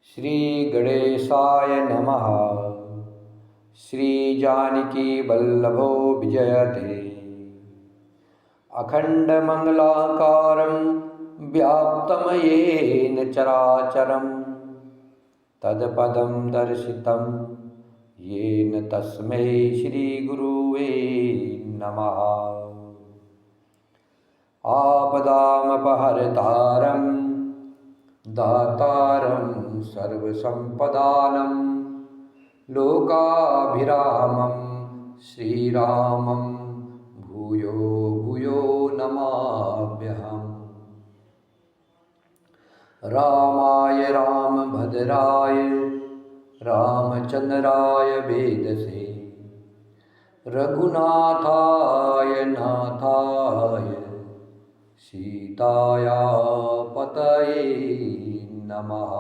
श्री गणेशाय नमः। श्री जानकी वल्लभो विजयते। अखंड मंगलाकारं व्याप्तं येन चराचरं तत्पदं दर्शितं येन तस्मै श्री गुरुवे नमः। आपदामपहर्तारं दातारं सर्वसंपदानं लोकाभिरामं श्रीरामं भूयो भूयो नमाम्यहम्। रामाय रामभद्राय रामचंद्राय वेदसे रघुनाथाय नाथाय सीताया पतये नमः।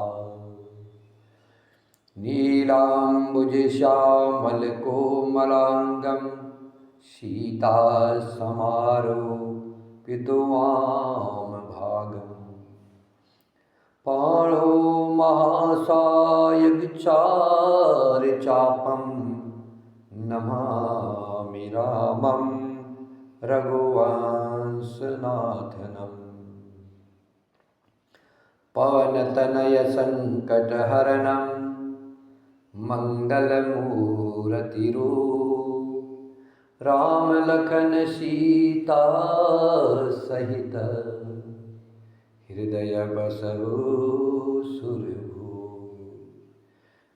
नीलाम्बुजश्यामलकोमलाङ्गं सीतासमारोपितवाम पाणो महासायकचारचापं नमामि रामं रघुवंशनाथनम्। पवनतनयसङ्कटहरणं मङ्गलमूर्तिरूपं रामलखन सीता सहित हृदय बसहु सुरभू।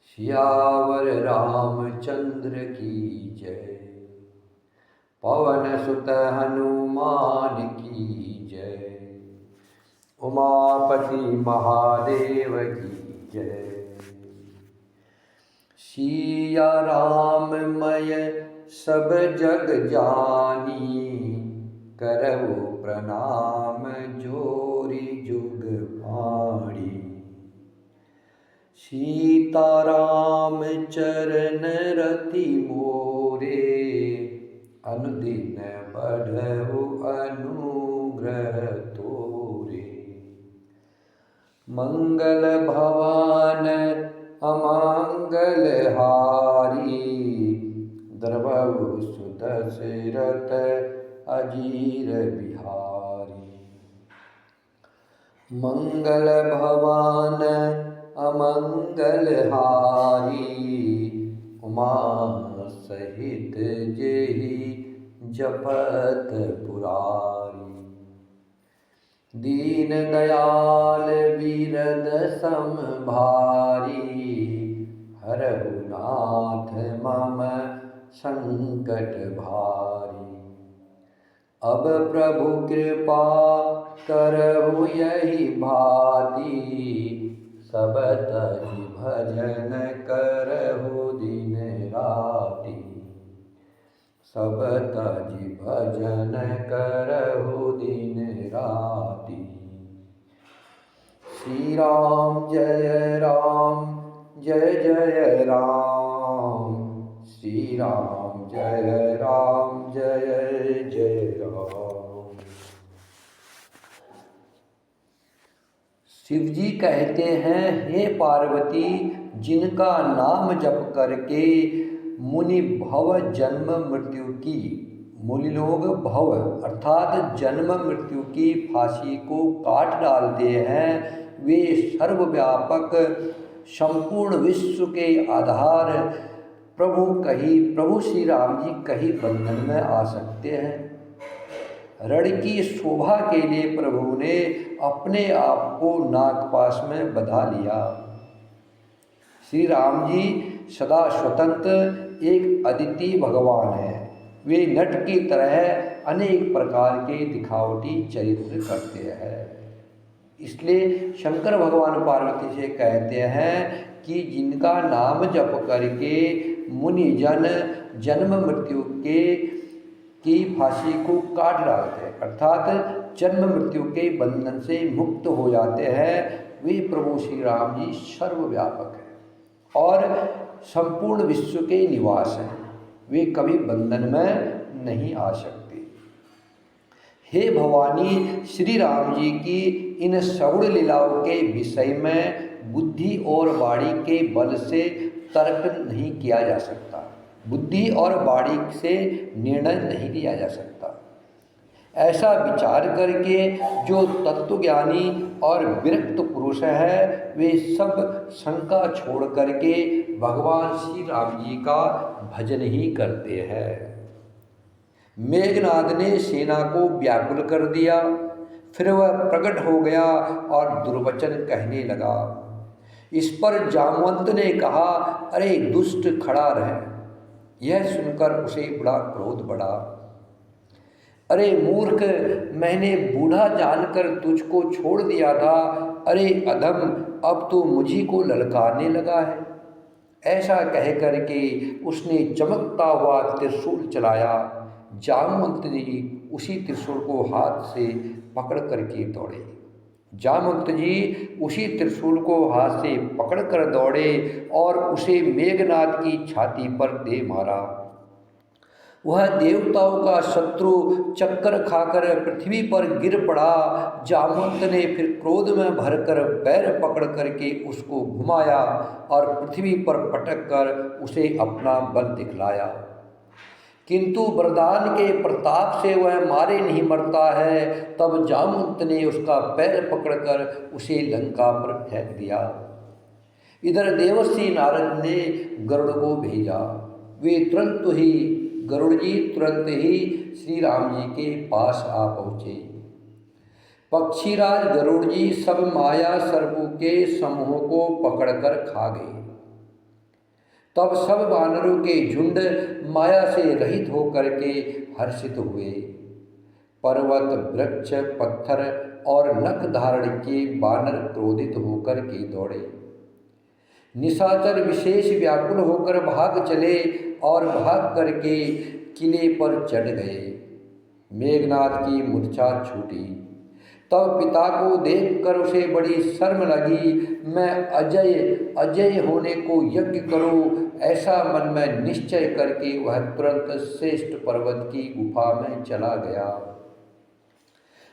सियावर रामचंद्र की जय। पवन सुत हनुमान की जय। उमापति महादेव की जय। सिया राममय सब जग जानी करहु प्रणाम जोरी जुग पाणी। सीताराम चरण रति मोरे अनुदिन बढ़हु अनुग्रह तोरे। मंगल भवन अमंगल हारी द्रवहु सुदशरथ अजीर बिहारी। मंगल भवन अमंगल हारी उमा सहित जेहि जपत पुरारी। दीन दयाल बीरद सम भारी हरहु नाथ मम संकट भारी। अब प्रभु कृपा करहु यही भांति सब तज भजन करहु दिन राति। सब तज भजन करहु दिन राति। श्री राम जय जय राम। श्री राम जय जय राम। शिव जी कहते हैं, हे पार्वती, जिनका नाम जप करके मुनि भव जन्म मृत्यु की, मुनि लोग भव अर्थात जन्म मृत्यु की फांसी को काट डालते हैं, वे सर्वव्यापक संपूर्ण विश्व के आधार प्रभु श्री राम जी कहीं बंधन में आ सकते हैं। रण की शोभा के लिए प्रभु ने अपने आप को नागपाश में बंधा लिया। श्री राम जी सदा स्वतंत्र एक अद्वितीय भगवान हैं। वे नट की तरह अनेक प्रकार के दिखावटी चरित्र करते हैं। इसलिए शंकर भगवान पार्वती से कहते हैं कि जिनका नाम जप करके मुनि जन जन्म मृत्यु की फांसी को काट डालते हैं, अर्थात जन्म मृत्यु के बंधन से मुक्त हो जाते हैं, वे प्रभु श्री राम जी सर्वव्यापक हैं और संपूर्ण विश्व के निवास हैं। वे कभी बंधन में नहीं आ सकते। हे भवानी, श्री राम जी की इन सगुण लीलाओं के विषय में बुद्धि और वाणी के बल से तर्क नहीं किया जा सकता, बुद्धि और वाणी से निर्णय नहीं लिया जा सकता। ऐसा विचार करके जो तत्वज्ञानी और विरक्त पुरुष है वे सब शंका छोड़ करके भगवान श्री राम जी का भजन ही करते हैं। मेघनाद ने सेना को व्याकुल कर दिया, फिर वह प्रकट हो गया और दुर्वचन कहने लगा। इस पर जामवंत ने कहा, अरे दुष्ट खड़ा रह। यह सुनकर उसे बड़ा क्रोध बढ़ा। अरे मूर्ख, मैंने बूढ़ा जानकर तुझको छोड़ दिया था। अरे अधम, अब तो मुझी को ललकारने लगा है। ऐसा कह करके उसने चमकता हुआ त्रिशूल चलाया। जामवंत जी उसी त्रिशूल को हाथ से पकड़ करके दौड़े। जामवंत जी उसी त्रिशूल को हाथ से पकड़ कर दौड़े और उसे मेघनाद की छाती पर दे मारा। वह देवताओं का शत्रु चक्कर खाकर पृथ्वी पर गिर पड़ा। जामवंत ने फिर क्रोध में भरकर पैर पकड़ करके उसको घुमाया और पृथ्वी पर पटक कर उसे अपना बल दिखलाया, किंतु वरदान के प्रताप से वह मारे नहीं मरता है। तब जामवंत ने उसका पैर पकड़कर उसे लंका पर फेंक दिया। इधर देवर्षि नारद ने गरुड़ को भेजा। वे गरुड़ जी तुरंत ही श्री राम जी के पास आ पहुँचे। पक्षीराज गरुड़ जी सब माया सर्पों के समूह को पकड़कर खा गए। तब सब वानरों के झुंड माया से रहित होकर के हर्षित हुए। पर्वत, वृक्ष, पत्थर और नख धारण के वानर क्रोधित होकर के दौड़े। निशाचर विशेष व्याकुल होकर भाग चले और भाग करके किले पर चढ़ गए। मेघनाद की मूर्छा छूटी। तब पिता को देखकर उसे बड़ी शर्म लगी। मैं अजय होने को यज्ञ करूं, ऐसा मन में निश्चय करके वह तुरंत श्रेष्ठ पर्वत की गुफा में चला गया।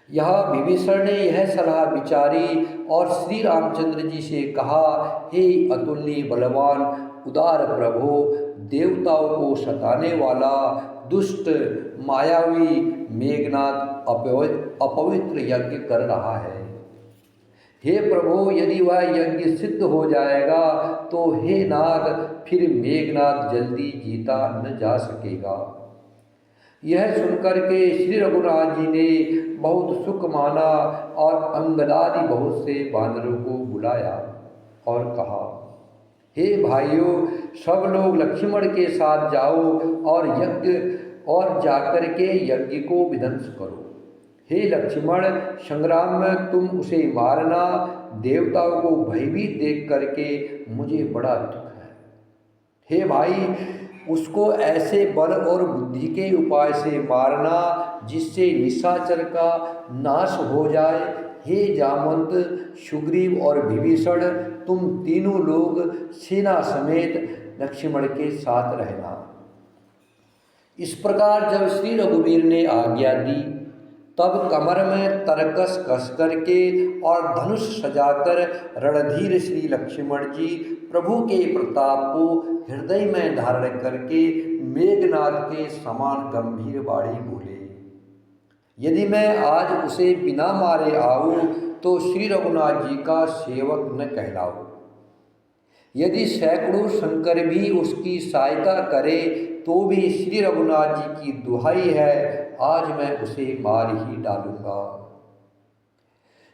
यहाँ विभीषण ने यह सलाह विचारी और श्री रामचंद्र जी से कहा, हे अतुलनीय बलवान उदार प्रभु, देवताओं को सताने वाला दुष्ट मायावी मेघनाद अपवित्र यज्ञ कर रहा है। हे प्रभु, यदि वह यज्ञ सिद्ध हो जाएगा तो हे नाथ, फिर मेघनाद जल्दी जीता न जा सकेगा। यह सुनकर के श्री रघुनाथ जी ने बहुत सुख माना और अंगदादि बहुत से वानरों को बुलाया और कहा, हे भाइयों, सब लोग लक्ष्मण के साथ जाओ और जाकर के यज्ञ को विध्वंस करो। हे लक्ष्मण, संग्राम में तुम उसे मारना। देवताओं को भयभीत देख करके मुझे बड़ा दुख है। हे भाई, उसको ऐसे बल और बुद्धि के उपाय से मारना जिससे निशाचर का नाश हो जाए। हे जामवंत, सुग्रीव और विभीषण, तुम तीनों लोग सेना समेत लक्ष्मण के साथ रहना। इस प्रकार जब श्री रघुवीर ने आज्ञा दी, तब कमर में तरकस कस करके और धनुष सजाकर रणधीर श्री लक्ष्मण जी प्रभु के प्रताप को हृदय में धारण करके मेघनाद के समान गंभीर वाणी बोले, यदि मैं आज उसे बिना मारे आऊं तो श्री रघुनाथ जी का सेवक न कहलाऊं। यदि सैकड़ों शंकर भी उसकी सहायता करे तो भी श्री रघुनाथ जी की दुहाई है, आज मैं उसे मार ही डालूंगा।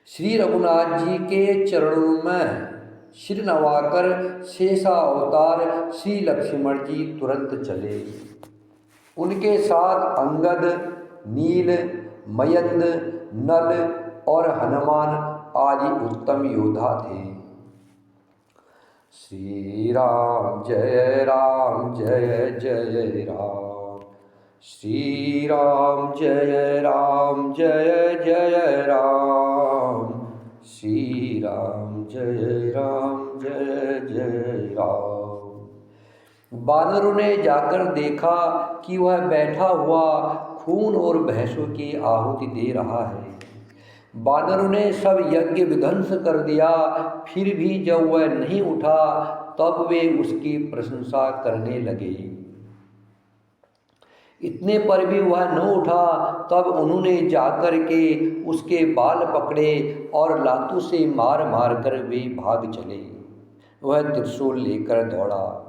श्री रघुनाथ जी के चरणों में सिर नवाकर शेषा अवतार श्री लक्ष्मण जी तुरंत चले। उनके साथ अंगद, नील, मयंद, नल और हनुमान आदि उत्तम योद्धा थे। श्री राम जय जय राम, श्री राम जय जय राम, श्री राम जय जय राम। बानरों ने जाकर देखा कि वह बैठा हुआ खून और भैंसों की आहुति दे रहा है। वानरों ने सब यज्ञ विध्वंस कर दिया, फिर भी जब वह नहीं उठा तब वे उसकी प्रशंसा करने लगे। इतने पर भी वह न उठा, तब उन्होंने जाकर के उसके बाल पकड़े और लातों से मार मार कर वे भाग चले। वह त्रिशूल लेकर दौड़ा,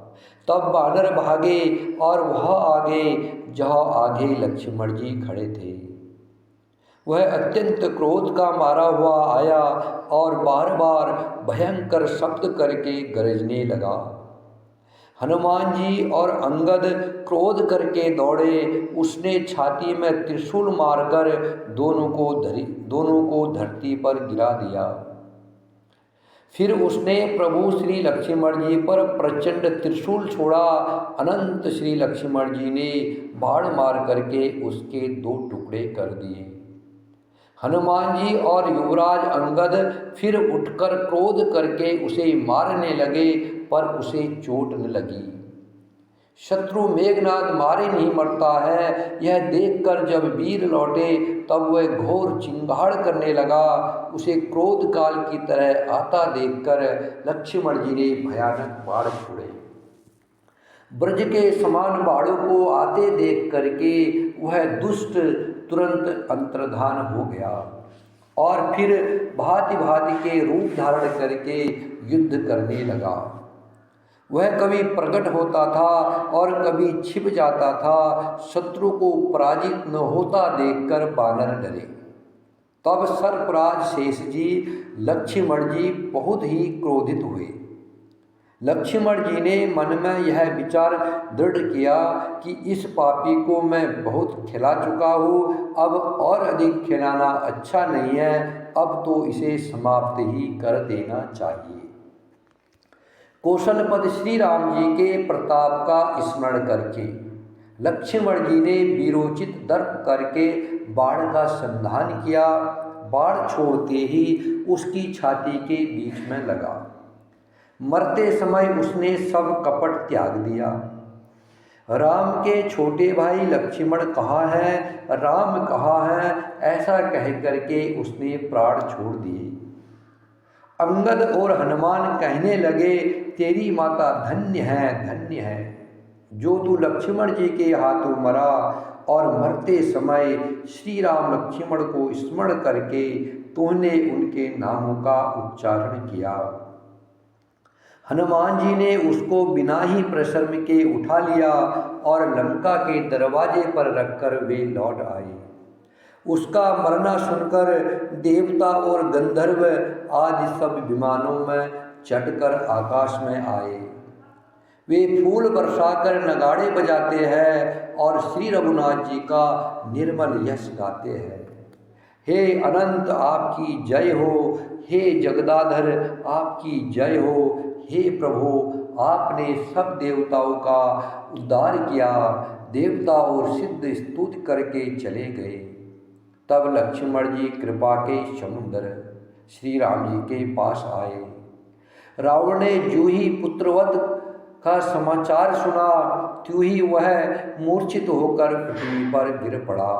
तब वानर भागे और वह आगे जहाँ आगे लक्ष्मण जी खड़े थे। वह अत्यंत क्रोध का मारा हुआ आया और बार बार भयंकर शब्द करके गरजने लगा। हनुमान जी और अंगद क्रोध करके दौड़े। उसने छाती में त्रिशूल मारकर दोनों को धरती पर गिरा दिया। फिर उसने प्रभु श्री लक्ष्मण जी पर प्रचंड त्रिशूल छोड़ा। अनंत श्री लक्ष्मण जी ने बाण मार करके उसके 2 टुकड़े कर दिए। हनुमान जी और युवराज अंगद फिर उठकर क्रोध करके उसे मारने लगे, पर उसे चोट न लगी। शत्रु मेघनाद मारे नहीं मरता है, यह देखकर जब वीर लौटे तब वह घोर चिंगाड़ करने लगा। उसे क्रोध काल की तरह आता देखकर लक्ष्मण जी ने भयानक बाण छोड़े। ब्रज के समान बाणों को आते देख करके वह दुष्ट तुरंत अंतर्धान हो गया और फिर भांति भांति के रूप धारण करके युद्ध करने लगा। वह कभी प्रकट होता था और कभी छिप जाता था। शत्रु को पराजित न होता देखकर वानर डरे। तब सर्पराज शेष जी लक्ष्मण जी बहुत ही क्रोधित हुए। लक्ष्मण जी ने मन में यह विचार दृढ़ किया कि इस पापी को मैं बहुत खिला चुका हूँ, अब और अधिक खिलाना अच्छा नहीं है, अब तो इसे समाप्त ही कर देना चाहिए। कौशलपति श्री राम जी के प्रताप का स्मरण करके लक्ष्मण जी ने वीरोचित दर्प करके बाण का संधान किया। बाण छोड़ते ही उसकी छाती के बीच में लगा। मरते समय उसने सब कपट त्याग दिया। राम के छोटे भाई लक्ष्मण कहाँ है, राम कहाँ है, ऐसा कह करके उसने प्राण छोड़ दिए। अंगद और हनुमान कहने लगे, तेरी माता धन्य है जो तू लक्ष्मण जी के हाथों मरा और मरते समय श्री राम लक्ष्मण को स्मरण करके तूने उनके नामों का उच्चारण किया। हनुमान जी ने उसको बिना ही परिश्रम के उठा लिया और लंका के दरवाजे पर रखकर वे लौट आए। उसका मरना सुनकर देवता और गंधर्व आदि सब विमानों में चढ़कर आकाश में आए। वे फूल बरसाकर नगाड़े बजाते हैं और श्री रघुनाथ जी का निर्मल यश गाते हैं। हे अनंत आपकी जय हो, हे जगदाधर आपकी जय हो, हे प्रभु आपने सब देवताओं का उद्धार किया। देवता और सिद्ध स्तुति करके चले गए। तब लक्ष्मण जी कृपा के समुद्र श्री राम जी के पास आए। रावण ने जो ही पुत्रवध का समाचार सुना त्यों ही वह मूर्छित होकर पृथ्वी पर गिर पड़ा।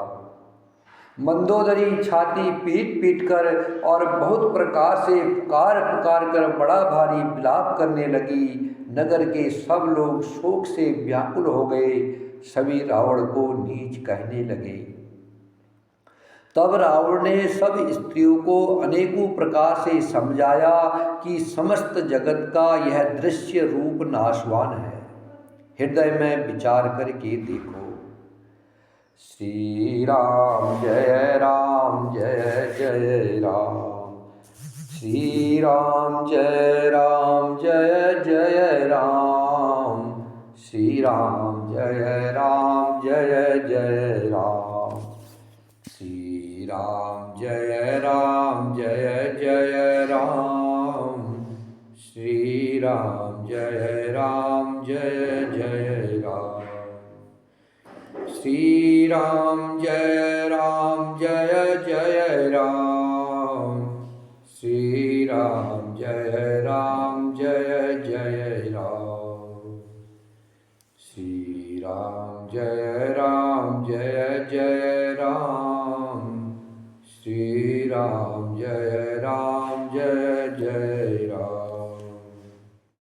मंदोदरी छाती पीट पीट कर और बहुत प्रकार से पुकार पुकार कर बड़ा भारी विलाप करने लगी। नगर के सब लोग शोक से व्याकुल हो गए। सभी रावण को नीच कहने लगे। तब रावण ने सब स्त्रियों को अनेकों प्रकार से समझाया कि समस्त जगत का यह दृश्य रूप नाशवान है। हृदय में विचार करके देखो। श्री राम जय जय राम, श्री राम जय जय राम, श्री राम जय जय राम, श्री राम जय जय राम, श्री राम जय जय राम, श्री राम जय जय राम, श्री राम जय जय राम, श्री राम जय